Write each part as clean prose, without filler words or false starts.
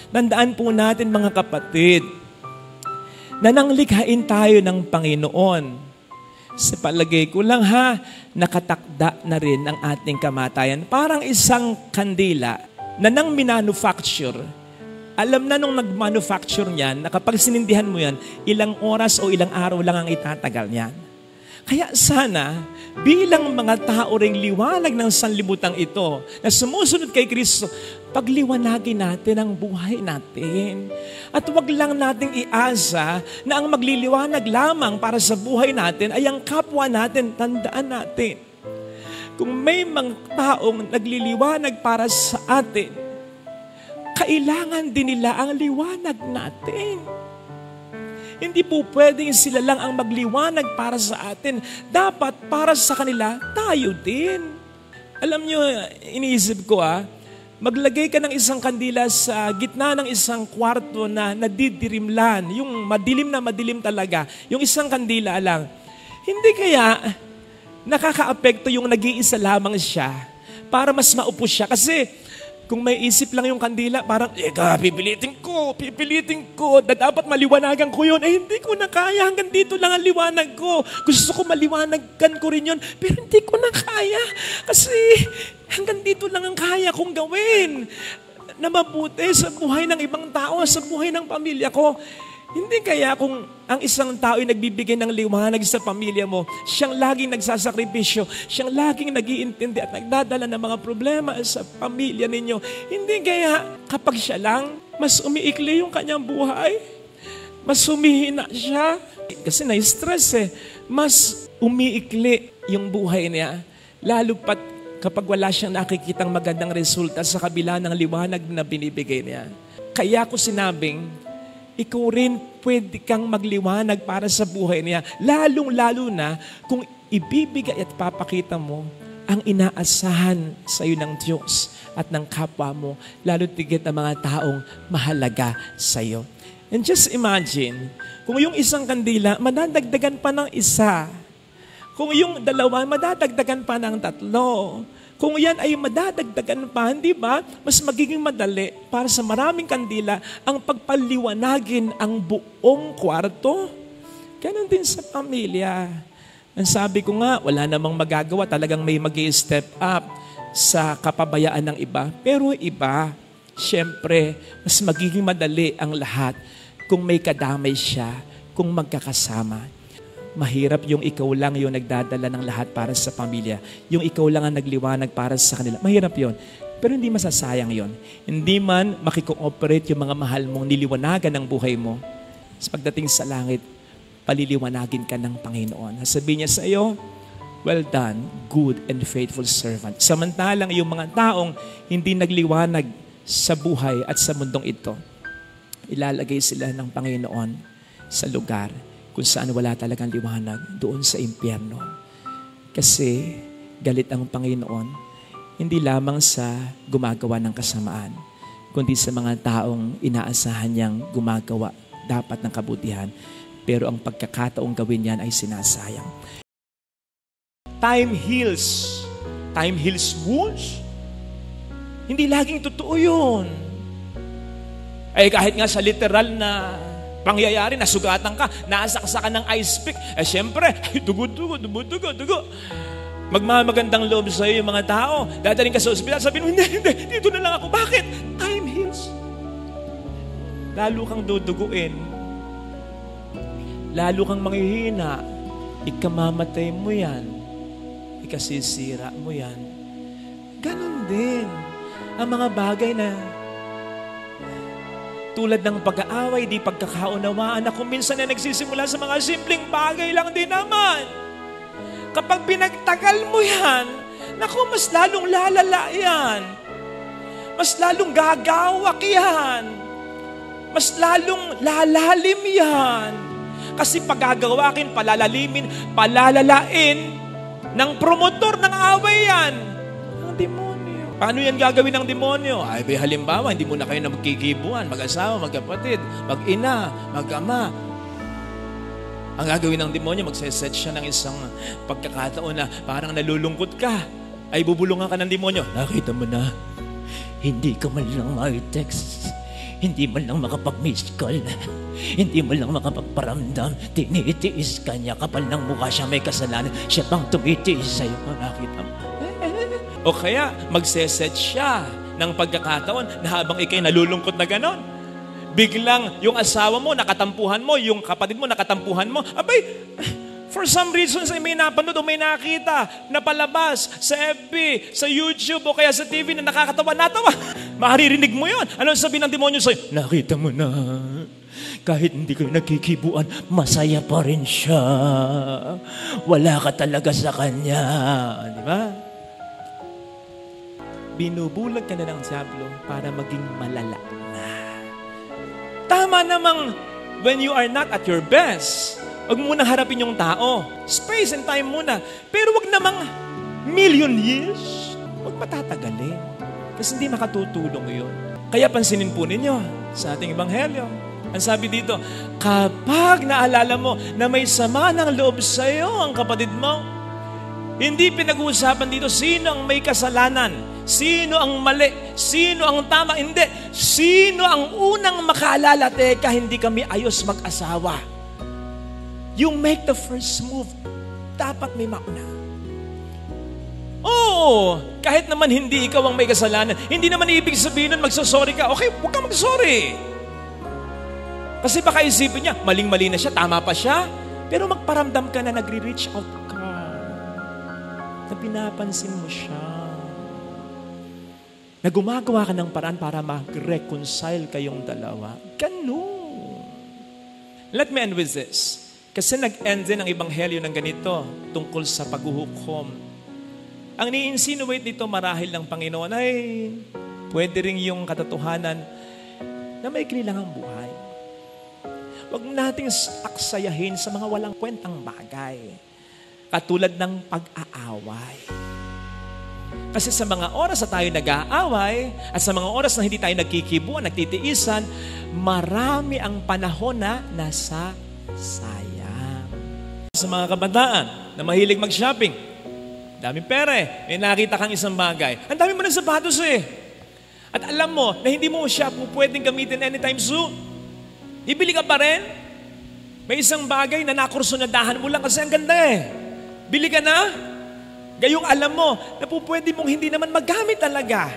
Tandaan po natin mga kapatid, na nanglikhain tayo ng Panginoon. Sa palagay ko lang nakatakda na rin ang ating kamatayan. Parang isang kandila na nang minanufacture. Alam na nung nag-manufacture niyan, na kapag sinindihan mo yan, ilang oras o ilang araw lang ang itatagal niyan. Kaya sana, bilang mga tao ring liwanag ng sanlibutan ito, na sumusunod kay Kristo, pagliwanagin natin ang buhay natin. At wag lang nating iasa na ang magliliwanag lamang para sa buhay natin ay ang kapwa natin. Tandaan natin, kung may mga taong nagliliwanag para sa atin, kailangan din nila ang liwanag natin. Hindi po pwedeng sila lang ang magliwanag para sa atin. Dapat para sa kanila, tayo din. Alam nyo, iniisip ko maglagay ka ng isang kandila sa gitna ng isang kwarto na nadidirimlan. Yung madilim na madilim talaga. Yung isang kandila lang. Hindi kaya nakaka-apekto yung nag-iisa lamang siya para mas maupo siya. Kasi kung may isip lang yung kandila, parang, pipilitin ko, dapat maliwanagan ko yun. Hindi ko na kaya, hanggang dito lang ang liwanag ko. Gusto ko maliwanagan ko rin yun, pero hindi ko na kaya. Kasi hanggang dito lang ang kaya kong gawin na mabuti sa buhay ng ibang tao, sa buhay ng pamilya ko. Hindi kaya kung ang isang tao ay nagbibigay ng liwanag sa pamilya mo, siyang laging nagsasakripisyo, siyang laging nag-iintindi at nagdadala ng mga problema sa pamilya ninyo, hindi kaya kapag siya lang, mas umiikli yung kanyang buhay, mas humihina siya, kasi na-stress mas umiikli yung buhay niya, lalo pat kapag wala siyang nakikitang magandang resulta sa kabila ng liwanag na binibigay niya. Kaya ko sinabing, ikaw rin pwede kang magliwanag para sa buhay niya. Lalong-lalo na kung ibibigay at papakita mo ang inaasahan sa iyo ng Diyos at ng kapwa mo, lalo tigit ang mga taong mahalaga sa iyo. And just imagine, kung yung isang kandila, madadagdagan pa ng isa. Kung yung dalawa, madadagdagan pa ng 3. Kung yan ay madadagdagan pa, hindi ba, mas magiging madali para sa maraming kandila ang pagpaliwanagin ang buong kwarto. Ganon din sa pamilya. Ang sabi ko nga, wala namang magagawa, talagang may mag-i-step up sa kapabayaan ng iba. Pero iba, syempre, mas magiging madali ang lahat kung may kadamay siya, kung magkakasama. Mahirap yung ikaw lang yung nagdadala ng lahat para sa pamilya. Yung ikaw lang ang nagliwanag para sa kanila. Mahirap yon. Pero hindi masasayang yon. Hindi man makikooperate yung mga mahal mong niliwanagan ng buhay mo. Sa pagdating sa langit, paliliwanagin ka ng Panginoon. Sabihin niya sa iyo, well done, good and faithful servant. Samantalang yung mga taong hindi nagliwanag sa buhay at sa mundong ito, ilalagay sila ng Panginoon sa lugar kung saan wala talagang liwanag, doon sa impyerno. Kasi galit ang Panginoon, hindi lamang sa gumagawa ng kasamaan, kundi sa mga taong inaasahan niyang gumagawa dapat ng kabutihan, pero ang pagkakataong gawin niyan ay sinasayang. Time heals. Time heals wounds. Hindi laging totoo yun. Ay kahit nga sa literal na pangyayari, nasugatan ka, nasaksakan ng ice pick. Siyempre, dugo. Magmamagandang loob sa iyo yung mga tao. Dadaling ka sa ospital, sabihin mo, hindi, dito na lang ako. Bakit? Time heals. Lalo kang duduguin. Lalo kang manghihina. Ikamamatay mo yan. Ikasisira mo yan. Ganon din ang mga bagay na tulad ng pag-aaway, di pagkakaunawaan na kung minsan na nagsisimula sa mga simpleng bagay lang din naman. Kapag pinagtagal mo yan, naku, mas lalong lalala yan. Mas lalong gagawak yan. Mas lalong lalalim yan. Kasi pagagawakin, palalalimin, palalalain ng promotor ng away yan. Ang demonyo. Paano yan gagawin ng demonyo? Ay, halimbawa, hindi mo na kayo na magkikibuan, mag-asawa, magkapatid, mag-ina, mag-ama. Ang gagawin ng demonyo, magseset siya ng isang pagkakataon na parang nalulungkot ka. Ay, bubulungan ka ng demonyo. Nakita mo na, hindi ka man lang ma-text. Hindi mo lang makapag-miss call. Hindi mo lang makapagparamdam. Tinitiis ka niya. Kapal ng mukha siya, may kasalanan. Siya pang tumitiis sa'yo. Nakita mo. O kaya, magseset siya ng pagkakataon na habang ikay nalulungkot na ganon, biglang yung asawa mo, nakatampuhan mo, yung kapatid mo, nakatampuhan mo, abay, for some reasons ay may napanood o may nakita na palabas sa FB, sa YouTube o kaya sa TV na nakakatawa, natawa. Maririnig mo yun. Ano sabi ng demonyo sa'yo? Nakita mo na. Kahit hindi kayo nagkikibuan, masaya pa rin siya. Wala ka talaga sa kanya. Di ba? Binubulag ka na ng diablo para maging malala na. Tama namang when you are not at your best, wag muna harapin yung tao. Space and time muna. Pero wag namang million years. Wag patatagalin. Kasi hindi makatutulong yun. Kaya pansinin po ninyo sa ating ebanghelyo. Ang sabi dito, kapag naalala mo na may sama ng loob sa'yo ang kapatid mo, hindi pinag-uusapan dito sino ang may kasalanan, sino ang mali, sino ang tama, hindi. Sino ang unang makaalala, teka, hindi kami ayos mag-asawa. You make the first move. Dapat may mauna. Oo, kahit naman hindi ikaw ang may kasalanan, hindi naman ibig sabihin nun magsasorry ka. Okay, huwag kang magsorry. Kasi baka isipin niya, maling-mali na siya, tama pa siya. Pero magparamdam ka na nagre-reach out ka. Na pinapansin mo siya. Na gumagawa ka ng paraan para mag-reconcile kayong dalawa. Ganun. Let me end with this. Kasi nag-end din ang ebanghelyo ng ganito tungkol sa paghuhukom. Ang ni-insinuate nito marahil ng Panginoon ay pwede rin yung katotohanan na may kailangang buhay. Huwag nating aksayahin sa mga walang kwentang bagay. Katulad ng pag-aaway. Kasi sa mga oras na tayo nag-aaway at sa mga oras na hindi tayo nagkikibuan, nagtitiisan, marami ang panahon na nasa sayang. Sa mga kabataan na mahilig mag-shopping, daming pera may nakita kang isang bagay. Ang dami mo ng sapatos At alam mo na hindi mo siya pwedeng gamitin anytime soon. Ibili ka pa rin? May isang bagay na nakursunadahan mo lang kasi ang ganda Bili ka na? Gayong alam mo na pwede mong hindi naman magamit talaga.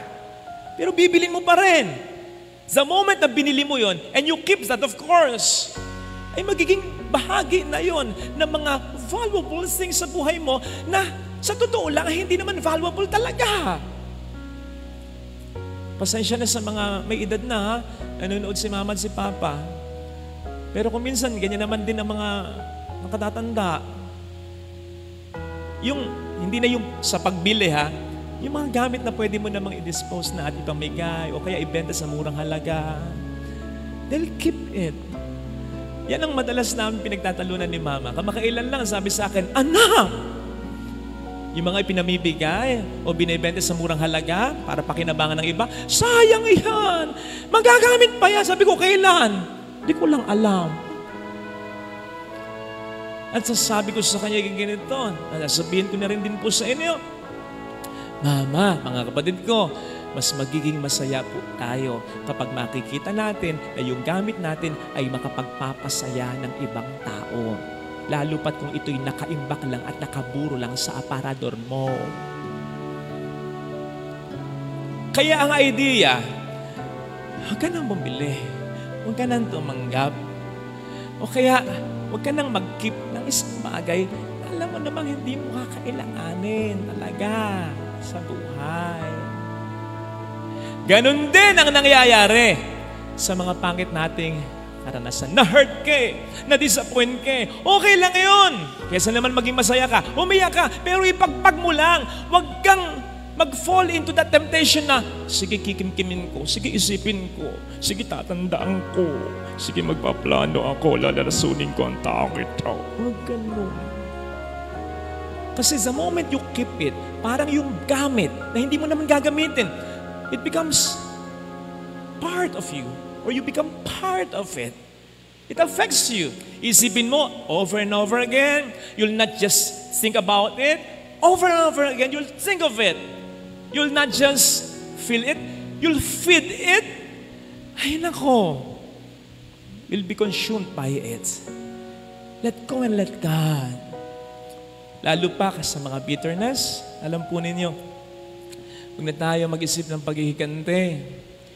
Pero bibilin mo pa rin. The moment na binili mo yon and you keep that, of course, ay magiging bahagi na yon ng mga valuable things sa buhay mo na sa totoo lang ay hindi naman valuable talaga. Pasensya na sa mga may edad na nanonood si mama at si papa. Pero kung minsan, ganyan naman din ang mga nakatatanda. Yung, hindi na yung sa pagbili yung mga gamit na pwede mo namang i-dispose na at ipamigay o kaya ibenta sa murang halaga. They'll keep it. Yan ang madalas namin pinagtatalunan ni mama. Kamakailan lang sabi sa akin, anak! Yung mga ipinamibigay o binibenta sa murang halaga para pakinabangan ng iba, sayang yan! Magagamit pa yan! Sabi ko, kailan? Hindi ko lang alam. At sasabi ko sa kanya ganito, sabihin ko na rin din po sa inyo, Mama, mga kapatid ko, mas magiging masaya po tayo kapag makikita natin na yung gamit natin ay makapagpapasaya ng ibang tao. Lalo pat kung ito'y nakaimbak lang at nakaburo lang sa aparador mo. Kaya ang idea, huwag ka nang bumili. Huwag ka nang tumanggap. O kaya, huwag ka nang mag-keep ng isang bagay na alam mo namang hindi mo kakailanganin talaga sa buhay. Ganon din ang nangyayari sa mga pangit nating karanasan. Na-hurt ka na-disappoint ka okay lang yun. Kesa naman maging masaya ka, umiyak ka, pero ipagpag mo lang. Huwag kang mag-fall into that temptation na, sige kikimkimin ko, sige isipin ko, sige tatandaan ko, sige magpaplano ako, lalarasunin ko ang taong ito. Huwag ganun. Kasi the moment you keep it, parang yung gamit na hindi mo naman gagamitin, it becomes part of you, or you become part of it. It affects you. Isipin mo over and over again. You'll not just think about it. Over and over again, you'll think of it. You'll not just feel it, you'll feed it. ay nako, will be consumed by it. Let go and let God. Lalo pa sa mga bitterness, alam po ninyo, huwag na tayo mag-isip ng paghihikante.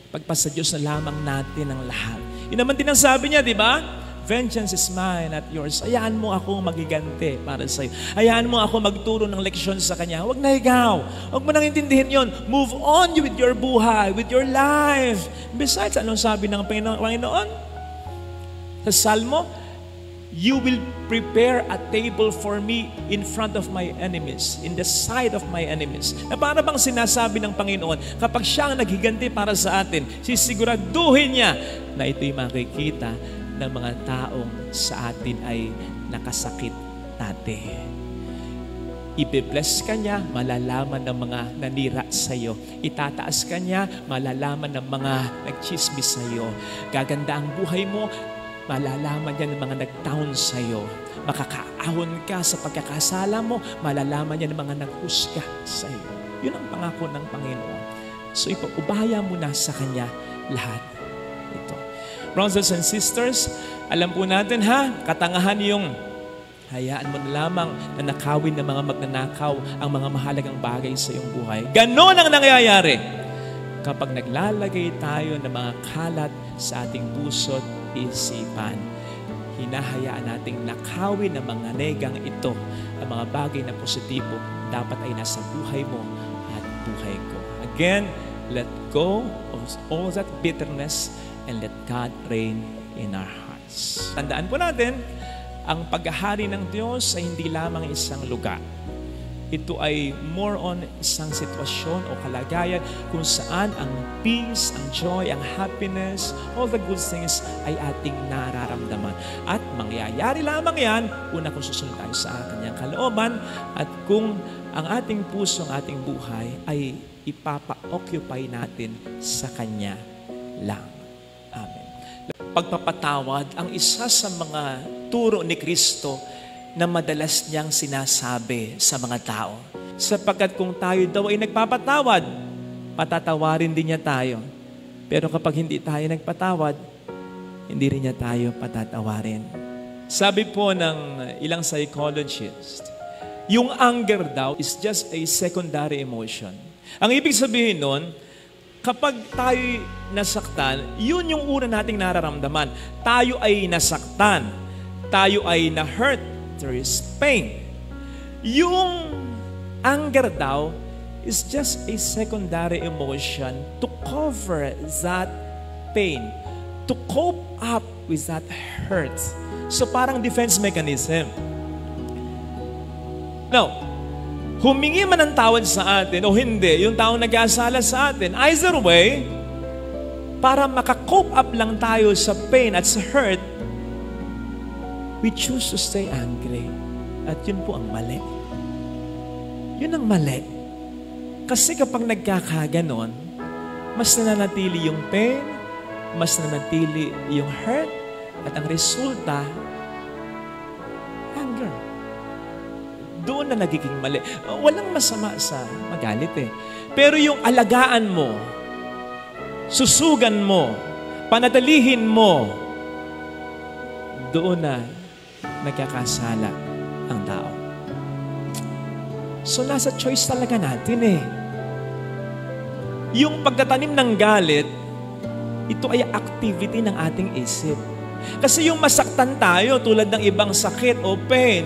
Pagpasa Diyos na lamang natin ang lahat. Yun naman din ang sabi niya, di ba? Vengeance is mine, not yours. Hayaan mo akong magiganti para sa'yo. Hayaan mo ako magturo ng leksyon sa Kanya. Huwag na ikaw. Huwag mo nang intindihin yon. Move on with your buhay, with your life. Besides, anong sabi ng Panginoon? Sa Salmo, you will prepare a table for me in front of my enemies, in the sight of my enemies. Na para bang sinasabi ng Panginoon, kapag siya ang naghiganti para sa atin, sisiguraduhin niya na ito'y makikita ng mga taong sa atin ay nakasakit dati. Ibe-bless ka niya, malalaman ng mga nanira sa iyo. Itataas ka niya, malalaman ng mga nagchismis sa iyo. Gaganda ang buhay mo, malalaman niya ng mga nag-down sa iyo. Makakaahon ka sa pagkakasala mo, malalaman niya ng mga naghusga sa iyo. Yun ang pangako ng Panginoon. So ipaubaya mo na sa Kanya lahat ito. Brothers and sisters, alam po natin katangahan yung hayaan mo na lamang na nakawin ng mga magnanakaw ang mga mahalagang bagay sa iyong buhay. Ganon ang nangyayari kapag naglalagay tayo ng mga kalat sa ating puso't isipan. Hinahayaan nating nakawin ng mga negang ito, ang mga bagay na positibo dapat ay nasa buhay mo at buhay ko. Again, let go of all that bitterness and let God reign in our hearts. Tandaan po natin, ang paghahari ng Diyos ay hindi lamang isang lugar. Ito ay more on isang sitwasyon o kalagayan kung saan ang peace, ang joy, ang happiness, all the good things ay ating nararamdaman. At mangyayari lamang yan, una kung susunod tayo sa Kanyang kalooban at kung ang ating puso, ang ating buhay ay ipapa-occupy natin sa Kanya lang. Amen. Pagpapatawad ang isa sa mga turo ni Kristo na madalas niyang sinasabi sa mga tao. Sapagkat kung tayo daw ay nagpapatawad, patatawarin din niya tayo. Pero kapag hindi tayo nagpatawad, hindi rin niya tayo patatawarin. Sabi po ng ilang psychologists, yung anger daw is just a secondary emotion. Ang ibig sabihin nun, kapag tayo nasaktan, yun yung una nating nararamdaman. Tayo ay nasaktan. Tayo ay na-hurt. There is pain. Yung anger daw is just a secondary emotion to cover that pain, to cope up with that hurt. So parang defense mechanism. Now, humingi man ng tawad sa atin o hindi, yung taong nag-aasala sa atin, either way, para makakope up lang tayo sa pain at sa hurt, we choose to stay angry. At yun po ang mali. Yun ang mali. Kasi kapag nagkakaganon, mas nananatili yung pain, mas nananatili yung hurt, at ang resulta, anger. Doon na nagiging mali. Walang masama sa magalit eh. Pero yung alagaan mo, susugan mo, panatilihin mo, doon na nagkakasala ang tao. So nasa choice talaga natin eh. Yung pagtatanim ng galit, ito ay activity ng ating isip. Kasi yung masaktan tayo tulad ng ibang sakit o pain,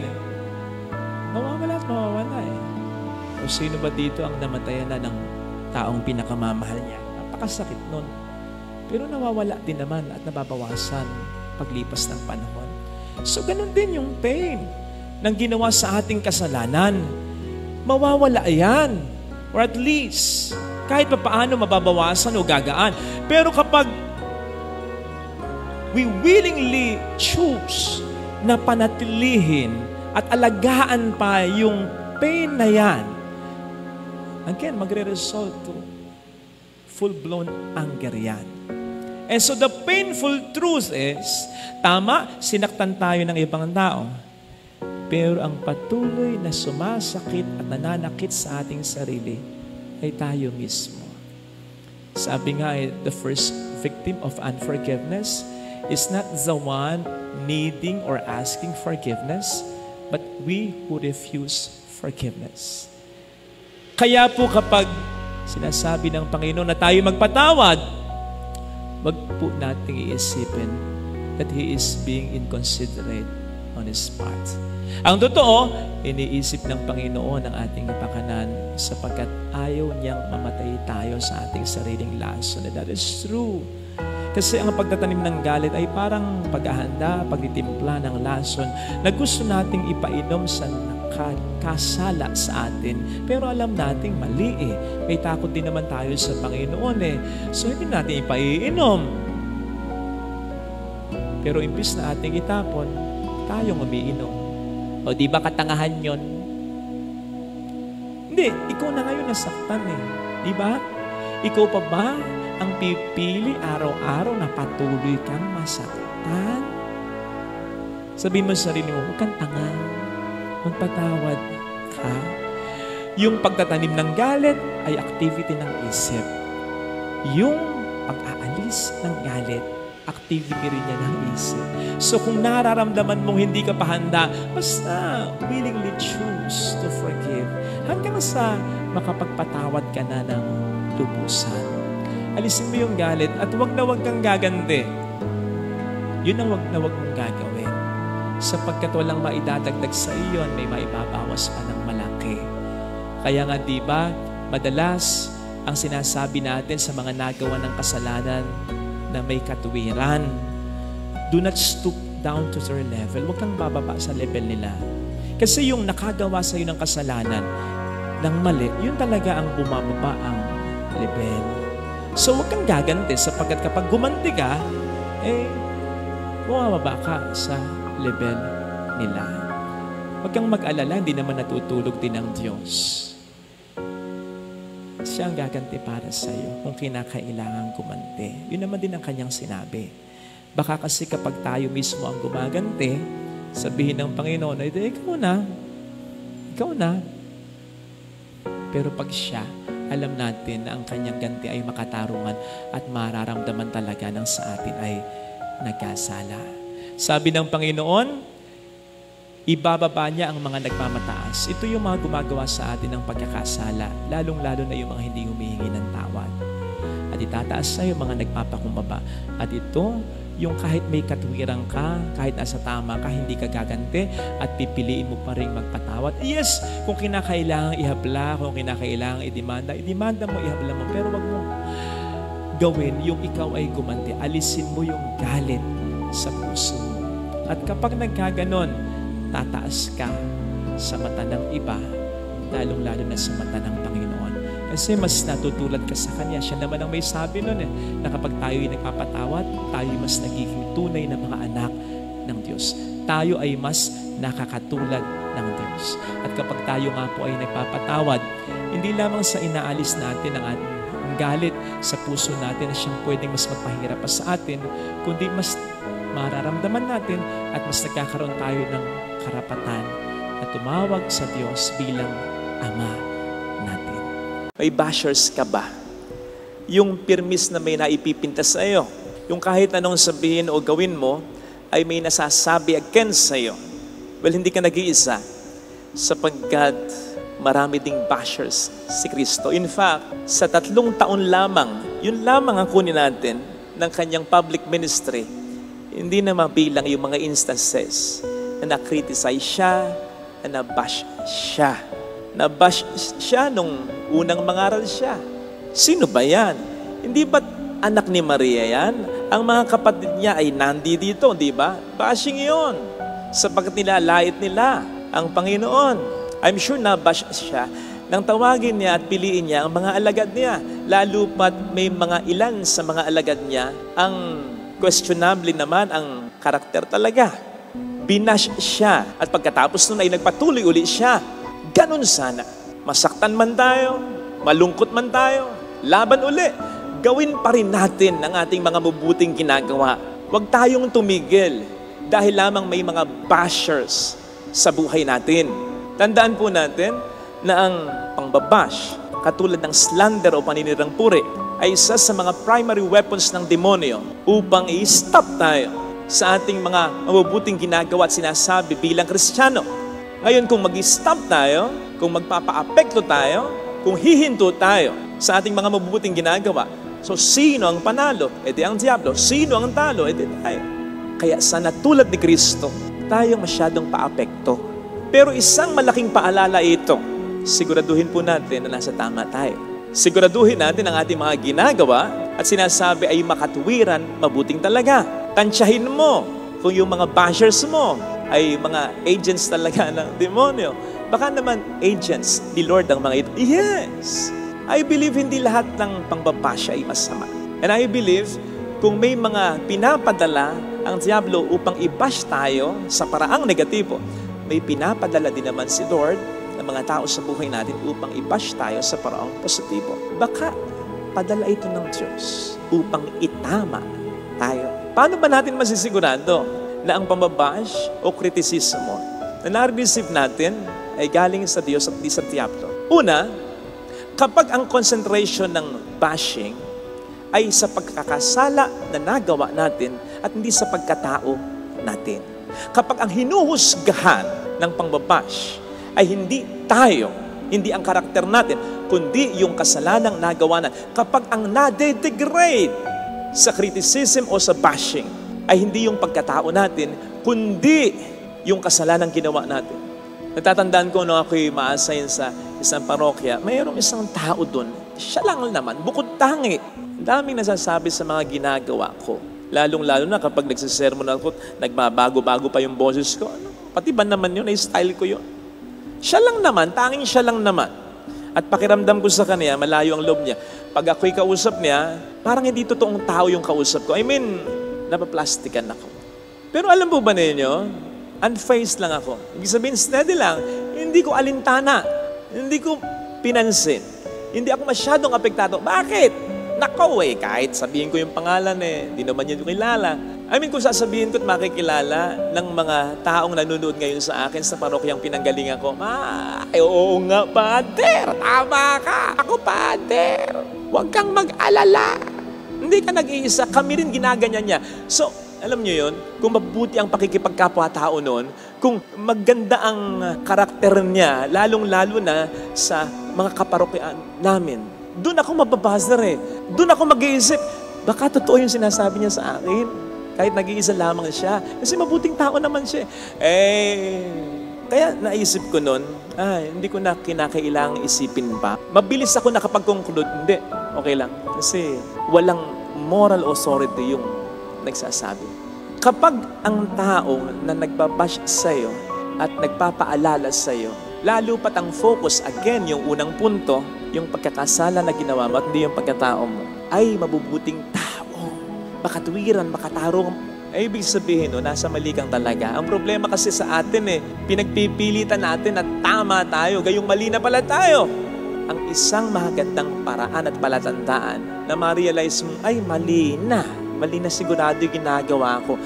mawawala at mawawala eh. O sino ba dito ang namatayan na ng taong pinakamamahal niya? Napakasakit nun. Pero nawawala din naman at nababawasan paglipas ng panahon. So, ganun din yung pain ng ginawa sa ating kasalanan. Mawawala yan. Or at least, kahit pa paano mababawasan o gagaan. Pero kapag we willingly choose na panatilihin at alagaan pa yung pain na yan, again, magre-result to full-blown anger yan. And so the painful truth is, tama, sinaktan tayo ng ibang tao. Pero ang patuloy na sumasakit at nananakit sa ating sarili ay tayo mismo. Sabi nga the first victim of unforgiveness is not the one needing or asking forgiveness, but we who refuse forgiveness. Kaya po kapag sinasabi ng Panginoon na tayo magpatawad, wag po nating iisipin that He is being inconsiderate on His part. Ang totoo, iniisip ng Panginoon ang ating kapakanan sapagkat ayaw niyang mamatay tayo sa ating sariling lason. And that is true. Kasi ang pagtatanim ng galit ay parang paghahanda, pagtitimpla ng lason na gusto nating ipainom sa nakakasala sa atin. Pero alam nating mali eh. May takot din naman tayo sa Panginoon eh. So hindi natin ipaiinom. Pero imbis na ating itapon, tayong umiinom. O di ba katangahan yon? Hindi, ikaw na ngayon nasaktan eh. Di ba? Ikaw pa ba ang pipili araw-araw na patuloy kang masaktan? Sabihin mo sa sarili mo, huwag kang tanga. Magpatawad ka. Yung pagtatanim ng galit ay activity ng isip. Yung pag-aalis ng galit, activity rin niya ng isip. So kung nararamdaman mong hindi ka pa handa, basta willingly choose to forgive hanggang sa makapagpatawad ka na ng lubusan. Alisin mo yung galit at wag na wag kang gaganti. Yun ang wag na wag mong gagawin. Sapagkat walang maidadagdag sa iyo, may maibabawas pa ng malaki. Kaya nga diba, madalas ang sinasabi natin sa mga nagawa ng kasalanan na may katuwiran, do not stoop down to their level. Huwag kang bababa sa level nila. Kasi yung nakagawa sa iyo ng kasalanan ng mali, yun talaga ang bumababa ang level. So huwag kang gaganti sapagkat kapag gumanti ka, bumababa ka sa level nila. Huwag kang mag-alala, hindi naman natutulog din ang Diyos. Siya ang gaganti para sa iyo kung kinakailangan gumanti. Yun naman din ang kanyang sinabi. Baka kasi kapag tayo mismo ang gumaganti, sabihin ng Panginoon, ay ikaw na. Pero pag siya, alam natin na ang kanyang ganti ay makatarungan at mararamdaman talaga ng sa atin ay nagkasala. Sabi ng Panginoon, ibababa niya ang mga nagmamataas. Ito yung mga gumagawa sa atin ng pagkakasala, lalong-lalo na yung mga hindi humihingi ng tawad. At itataas sa yung mga nagpapakumbaba. At ito, yung kahit may katuwiran ka, kahit nasa tama ka, hindi ka gaganti, at pipiliin mo pa rin magpatawad. Yes, kung kinakailangan ihabla, kung kinakailangan idemanda mo, ihabla mo. Pero wag mo gawin yung ikaw ay gumanti. Alisin mo yung galit sa puso mo. At kapag nagkaganon, tataas ka sa mata ng iba, lalong-lalo na sa mata ng Panginoon. Kasi mas natutulad ka sa Kanya. Siya naman ang may sabi nun na kapag tayo'y nagpapatawad, tayo mas nagiging tunay na mga anak ng Diyos. Tayo ay mas nakakatulad ng Diyos. At kapag tayo nga po ay nagpapatawad, hindi lamang sa inaalis natin ang galit sa puso natin na siyang pwedeng mas magpahirap pa sa atin, kundi mas mararamdaman natin at mas nagkakaroon tayo ng karapatan na tumawag sa Diyos bilang Ama natin. May bashers ka ba? Yung pirmis na may naipipinta sa iyo. Yung kahit anong sabihin o gawin mo ay may nasasabi against sa iyo. Well, hindi ka nag-iisa sapagkat marami ding bashers si Kristo. In fact, sa 3 taon lamang, yun lamang ang kunin natin ng kanyang public ministry, hindi na mabilang yung mga instances na na-criticize siya, na na-bash siya. Na-bash siya nung unang mangaral siya. Sino ba yan? Hindi ba anak ni Maria yan? Ang mga kapatid niya ay nandi dito, di ba? Bashing yun. Sapagkat nilalait nila ang Panginoon. I'm sure na-bash siya nang tawagin niya at piliin niya ang mga alagad niya. Lalo pat may mga ilan sa mga alagad niya ang questionable naman ang karakter talaga. Binash siya at pagkatapos nun ay nagpatuloy uli siya. Ganon sana. Masaktan man tayo, malungkot man tayo, laban uli. Gawin pa rin natin ang ating mga mabuting ginagawa. Huwag tayong tumigil dahil lamang may mga bashers sa buhay natin. Tandaan po natin na ang pangbabash, katulad ng slander o paninirang puri, ay isa sa mga primary weapons ng demonyo upang i-stop tayo sa ating mga mabubuting ginagawa at sinasabi bilang Kristiyano. Ngayon, kung mag-stop tayo, kung magpapa-apekto tayo, kung hihinto tayo sa ating mga mabubuting ginagawa, so sino ang panalo? E di ang diablo. Sino ang talo? E di tayo. Kaya sana tulad ni Kristo, tayo masyadong pa-apekto. Pero isang malaking paalala ito, siguraduhin po natin na nasa tama tayo. Siguraduhin natin ang ating mga ginagawa at sinasabi ay makatuwiran, mabuting talaga. Tansyahin mo kung yung mga bashers mo ay mga agents talaga ng demonyo. Baka naman agents ni Lord ang mga ito. Yes! I believe hindi lahat ng pangbabasya ay masama. And I believe kung may mga pinapadala ang diablo upang i-bash tayo sa paraang negatibo, may pinapadala din naman si Lord ng mga tao sa buhay natin upang i-bash tayo sa paraang positibo. Baka padala ito ng Diyos upang itama tayo. Paano ba natin masisigurado na ang pambabash o kritisismo na na-receive natin ay galing sa Diyos at di sa diablo? Una, kapag ang concentration ng bashing ay sa pagkakasala na nagawa natin at hindi sa pagkatao natin. Kapag ang hinuhusgahan ng pangbabash ay hindi tayo, hindi ang karakter natin, kundi yung kasalanang nagawa natin. Kapag ang na-degrade sa criticism o sa bashing ay hindi yung pagkatao natin, kundi yung kasalanang ginawa natin. Natatandaan ko nung ako'y ma-assign sa isang parokya, mayroong isang tao doon. Siya lang naman, bukod tangi. Ang daming nasasabi sa mga ginagawa ko. Lalong-lalo na kapag nagsisermon ako, nagbabago-bago pa yung boses ko. Pati ba naman yun, ay style ko yun. Siya lang naman, tanging siya lang naman. At pakiramdam ko sa kanya, malayo ang loob niya. Pag ako'y kausap niya, parang hindi totoong tao yung kausap ko. I mean, napaplastikan ako. Pero alam po ba ninyo, unfazed lang ako. Ibig sabihin, steady lang. Hindi ko alintana. Hindi ko pinansin. Hindi ako masyadong apektado. Bakit? Nakaw kahit sabihin ko yung pangalan di naman yun kilala. I mean, kung sasabihin ko at makikilala ng mga taong nanonood ngayon sa akin sa parokyang pinanggalingan ko, oo nga, Pader, tama ka. Ako, Pader. Huwag kang mag-alala. Hindi ka nag-iisa. Kami rin ginaganyan niya. So, alam niyo yun, kung mabuti ang pakikipagkapwa-tao noon, kung maganda ang karakter niya, lalong-lalo na sa mga kaparokyaan namin, doon ako mababazar Doon ako mag-iisip, baka totoo yung sinasabi niya sa akin. Kahit nag-iisa lamang siya. Kasi mabuting tao naman siya. Kaya naisip ko noon, hindi ko na kinakailangang isipin pa. Mabilis ako nakapag-conclude, hindi, okay lang. Kasi walang moral authority yung nagsasabi. Kapag ang tao na nagbabash sa'yo at nagpapaalala sa'yo, lalo pat ang focus, again, yung unang punto, yung pagkakasala na ginawa mo at hindi yung pagkatao mo, ay mabubuting tao. Makatuwiran, makatarong. Ay, ibig sabihin, nasa mali kang talaga. Ang problema kasi sa atin pinagpipilitan natin na tama tayo, gayong mali na pala tayo. Ang isang magandang paraan at palatandaan na ma-realize mo, ay mali na sigurado yung ginagawa ko.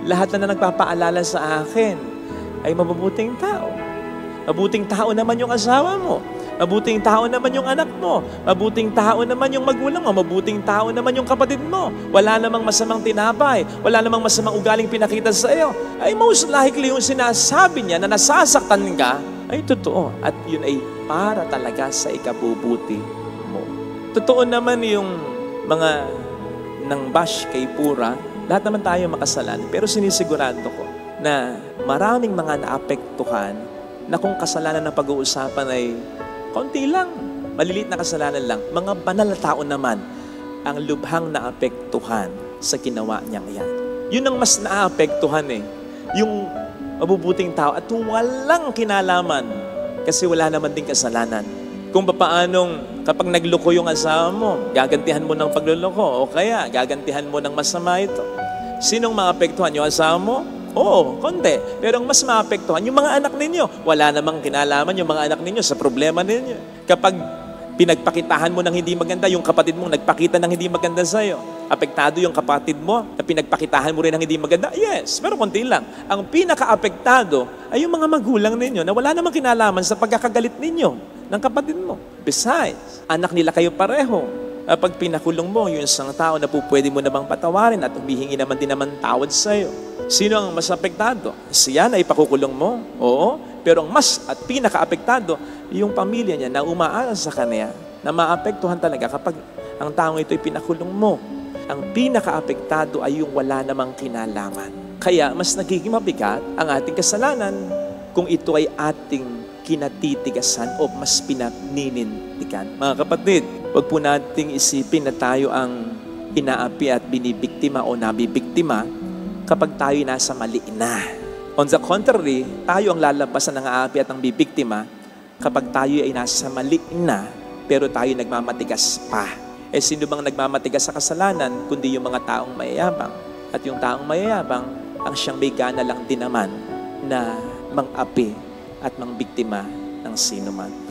Lahat na nagpapaalala sa akin ay mabubuting tao. Mabuting tao naman yung asawa mo. Mabuting tao naman yung anak mo. Mabuting tao naman yung magulang mo. Mabuting tao naman yung kapatid mo. Wala namang masamang tinapay. Wala namang masamang ugaling pinakita sa iyo. Ay most likely yung sinasabi niya na nasasaktan ka, ay totoo. At yun ay para talaga sa ikabubuti mo. Totoo naman yung mga nang bash kay Pura. Lahat naman tayo makasalanan. Pero sinisigurado ko na maraming mga naapektuhan na kung kasalanan na pag-uusapan ay konti lang, maliliit na kasalanan lang. Mga banal na tao naman ang lubhang naapektuhan sa ginawa niyang yan. Yun ang mas naapektuhan yung mabubuting tao at walang kinalaman kasi wala naman din kasalanan. Kung paanong kapag nagloko yung asawa mo, gagantihan mo ng pagluloko o kaya gagantihan mo ng masama ito. Sinong maapektuhan? Yung asawa mo? Oo, konti. Pero ang mas maapektuhan, yung mga anak ninyo. Wala namang kinalaman yung mga anak ninyo sa problema ninyo. Kapag pinagpakitahan mo ng hindi maganda, yung kapatid mong nagpakita ng hindi maganda sa'yo, apektado yung kapatid mo na pinagpakitahan mo rin ng hindi maganda? Yes, pero konti lang. Ang pinaka-apektado ay yung mga magulang ninyo na wala namang kinalaman sa pagkakagalit ninyo ng kapatid mo. Besides, anak nila kayo pareho. Pag pinakulong mo, yung isang tao na po pwede mo namang patawarin at humihingi naman din naman tawad sa'yo. Sino ang mas apektado? Siya na ipakukulong mo? Oo. Pero ang mas at pinaka-apektado, yung pamilya niya na umaasa sa kanya, na maapektuhan talaga kapag ang taong ito ay pinakulong mo. Ang pinaka-apektado ay yung wala namang kinalaman. Kaya mas nagiging mabigat ang ating kasalanan kung ito ay ating kinatitigasan o mas pinaninindigan. Mga kapatid, huwag po nating isipin na tayo ang inaapi at binibiktima o nabibiktima kapag tayo nasa mali na. On the contrary, tayo ang lalampasan ng aapi at ang bibiktima kapag tayo ay nasa mali na pero tayo nagmamatigas pa. Sino bang nagmamatigas sa kasalanan kundi yung mga taong mayayabang? At yung taong mayayabang ang siyang may gana lang din naman na mang-api at mang biktima ng sino man.